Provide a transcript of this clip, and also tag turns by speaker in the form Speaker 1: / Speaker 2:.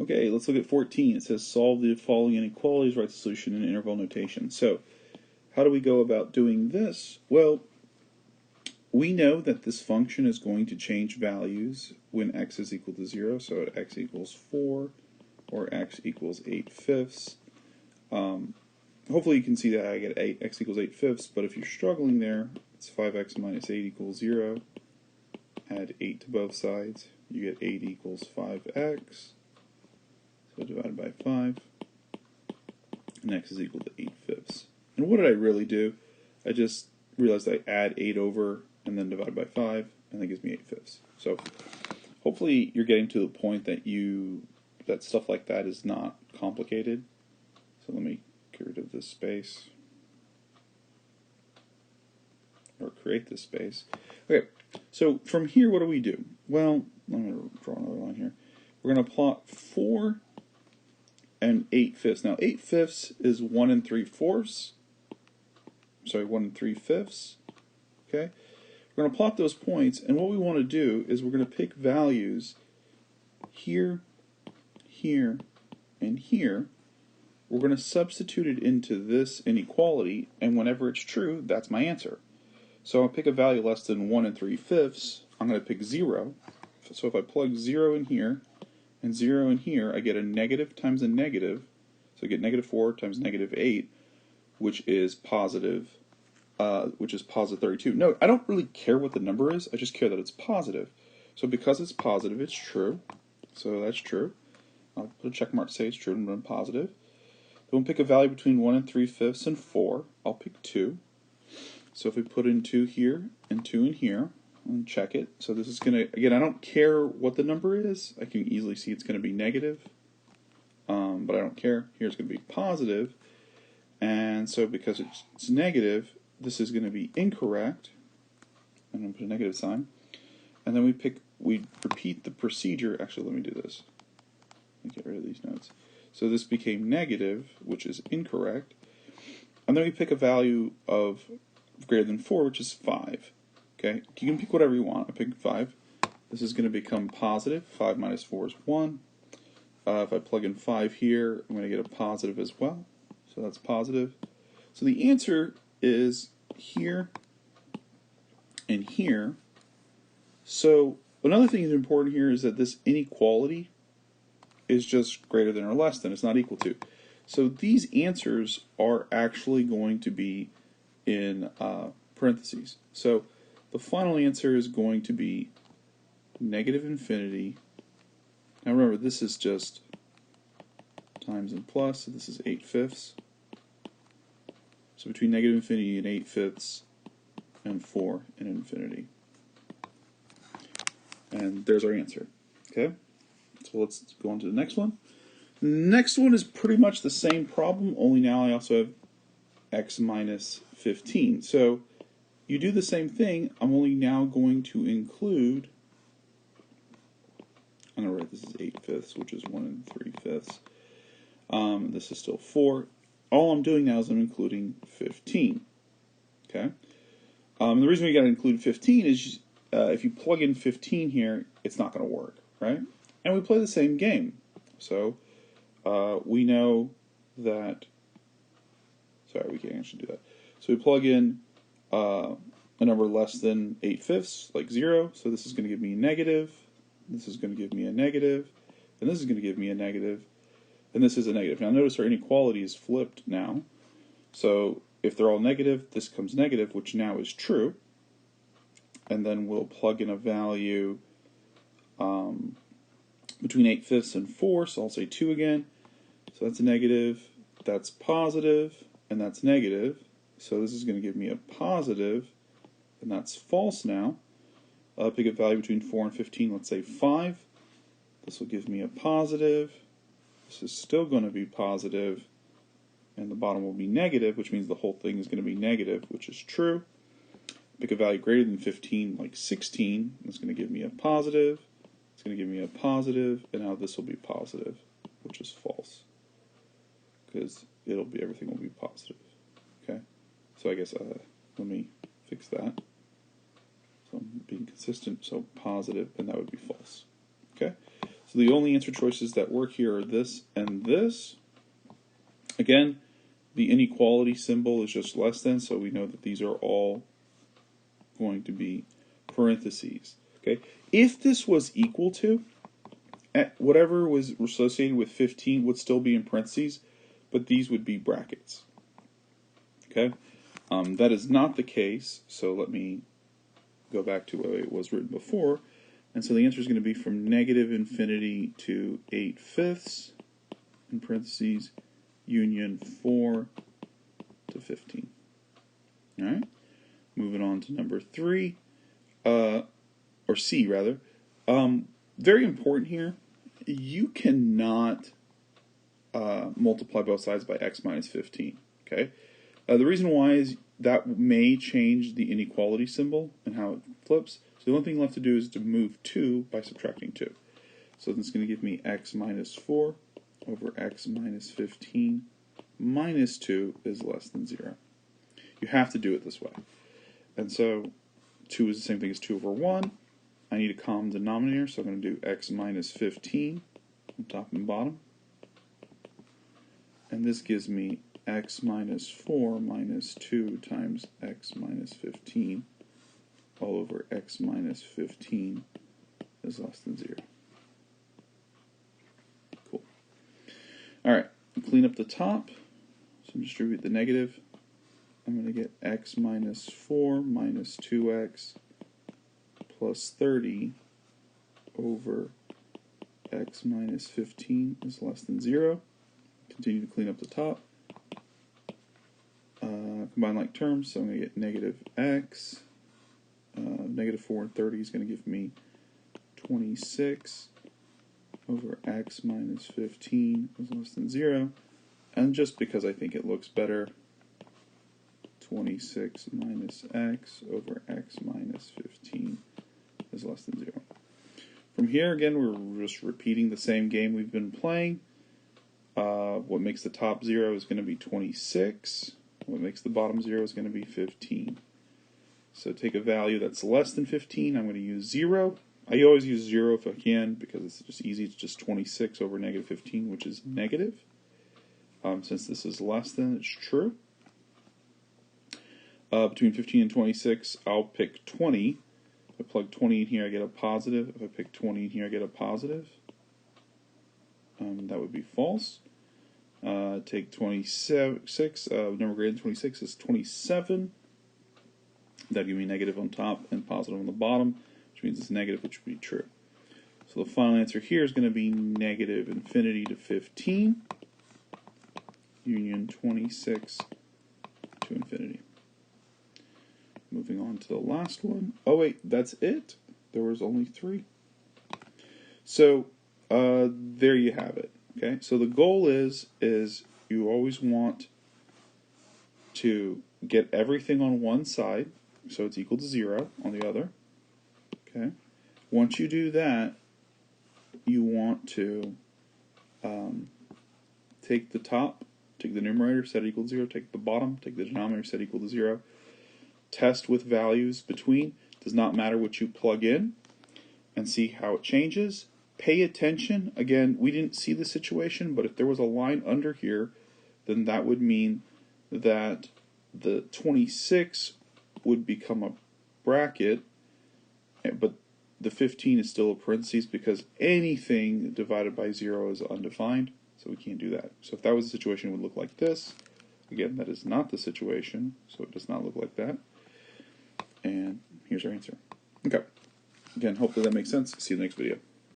Speaker 1: Okay, let's look at 14. It says solve the following inequalities, write the solution in interval notation. So, how do we go about doing this? Well, we know that this function is going to change values when x is equal to 0, so at x equals 4 or x equals 8/5. Hopefully you can see that I get x equals 8/5, but if you're struggling there, it's 5x minus 8 equals 0. Add 8 to both sides. You get 8 equals 5x. So divided by 5. And x is equal to 8/5. And what did I really do? I just realized I add 8 over and then divide by 5, and that gives me 8/5. So hopefully you're getting to the point that that stuff like that is not complicated. So let me get rid of this space, or create this space. Okay, so from here, what do we do? Well, I'm going to draw another line here. We're going to plot 4 and 8/5. Now, 8/5 is 1 3/4. Sorry, 1 3/5. Okay, we're going to plot those points, and what we want to do is we're going to pick values here, here, and here. We're going to substitute it into this inequality, and whenever it's true, that's my answer. So I'll pick a value less than 1 3/5. I'm going to pick 0. So if I plug 0 in here and 0 in here, I get a negative times a negative. So I get negative 4 times negative 8, which is positive 32. No, I don't really care what the number is. I just care that it's positive. So because it's positive, it's true. So that's true. I'll put a check mark to say it's true and run positive. Then we'll pick a value between 1 3/5 and 4. I'll pick 2. So if we put in 2 here and 2 in here, and check it. So this is going to, again, I don't care what the number is. I can easily see it's going to be negative, but I don't care. Here it's going to be positive. And so because it's negative, this is going to be incorrect. I'm going to put a negative sign. And then we repeat the procedure. Actually, let me do this. Let me get rid of these notes. So this became negative, which is incorrect. And then we pick a value of greater than 4, which is 5. Okay, you can pick whatever you want. I pick 5. This is going to become positive. 5 minus 4 is 1. If I plug in 5 here, I'm going to get a positive as well. So that's positive. So the answer is here and here. So another thing that's important here is that this inequality is just greater than or less than. It's not equal to. So these answers are actually going to be in parentheses. So the final answer is going to be negative infinity. Now remember, this is just times and plus, so this is 8/5. So between negative infinity and 8/5 and 4 and infinity. And there's our answer. Okay? So let's go on to the next one. Next one is pretty much the same problem, only now I also have x minus 15. So you do the same thing. I'm only now going to include, I'm going to write this as 8/5, which is 1 3/5. This is still 4. All I'm doing now is I'm including 15. Okay. The reason we got to include 15 is if you plug in 15 here, it's not going to work, right? And we play the same game. So we know that. Sorry, we can't actually do that. So we plug in a number less than 8/5, like 0. So this is going to give me a negative. This is going to give me a negative. And this is going to give me a negative. And this is a negative. Now notice our inequality is flipped now. So if they're all negative, this comes negative, which now is true. And then we'll plug in a value between 8/5 and 4. So I'll say 2 again. So that's a negative. That's positive. And that's negative. So this is going to give me a positive, and that's false now. Pick a value between 4 and 15, let's say 5. This will give me a positive. This is still going to be positive, and the bottom will be negative, which means the whole thing is going to be negative, which is true. Pick a value greater than 15, like 16. That's going to give me a positive. It's going to give me a positive, and now this will be positive, which is false, because everything will be positive. Okay, so I guess let me fix that. So I'm being consistent, so positive, and that would be false. Okay, So the only answer choices that work here are this and this. Again, the inequality symbol is just less than, so we know that these are all going to be parentheses. Okay, if this was equal to, whatever was associated with 15 would still be in parentheses, but these would be brackets. Okay, that is not the case, so let me go back to what it was written before. And so the answer is going to be from negative infinity to 8/5 in parentheses union 4 to 15. All right, moving on to number 3, or C rather. Very important here. You cannot multiply both sides by x minus 15. Okay, the reason why is that may change the inequality symbol and how it flips. So the only thing left to do is to move 2 by subtracting 2. So that's going to give me x minus 4 over x minus 15 minus 2 is less than 0. You have to do it this way. And so 2 is the same thing as 2 over 1. I need a common denominator, so I'm going to do x minus 15 on top and bottom. And this gives me x minus 4 minus 2 times x minus 15 all over x minus 15 is less than 0. Cool. Alright, clean up the top. So distribute the negative. I'm going to get x minus 4 minus 2x plus 30 over x minus 15 is less than 0. Continue to clean up the top. Combine like terms, so I'm going to get negative x. Negative 4 and 30 is going to give me 26 over x minus 15 is less than 0. And just because I think it looks better, 26 minus x over x minus 15 is less than 0. From here, again, we're just repeating the same game we've been playing. What makes the top 0 is going to be 26. What makes the bottom 0 is going to be 15. So take a value that's less than 15. I'm going to use 0. I always use 0 if I can because it's just easy. It's just 26 over negative 15, which is negative. Since this is less than, it's true. Between 15 and 26, I'll pick 20. If I plug 20 in here, I get a positive. If I pick 20 in here, I get a positive. That would be false. Take 26. Number greater than 26 is 27. That would give me negative on top and positive on the bottom, which means it's negative, which would be true. So the final answer here is going to be negative infinity to 15, union 26 to infinity. Moving on to the last one. Oh wait, that's it? There was only 3. So there you have it. Okay, so the goal is you always want to get everything on one side, so it's equal to 0 on the other. Okay, once you do that, you want to take the top, take the numerator, set it equal to 0, take the bottom, take the denominator, set it equal to 0. Test with values between. Does not matter what you plug in, and see how it changes. Pay attention. Again, we didn't see the situation, but if there was a line under here, then that would mean that the 26 would become a bracket, but the 15 is still a parentheses because anything divided by 0 is undefined, so we can't do that. So if that was the situation, it would look like this. Again, that is not the situation, so it does not look like that. And here's our answer. Okay. Again, hopefully that makes sense. See you in the next video.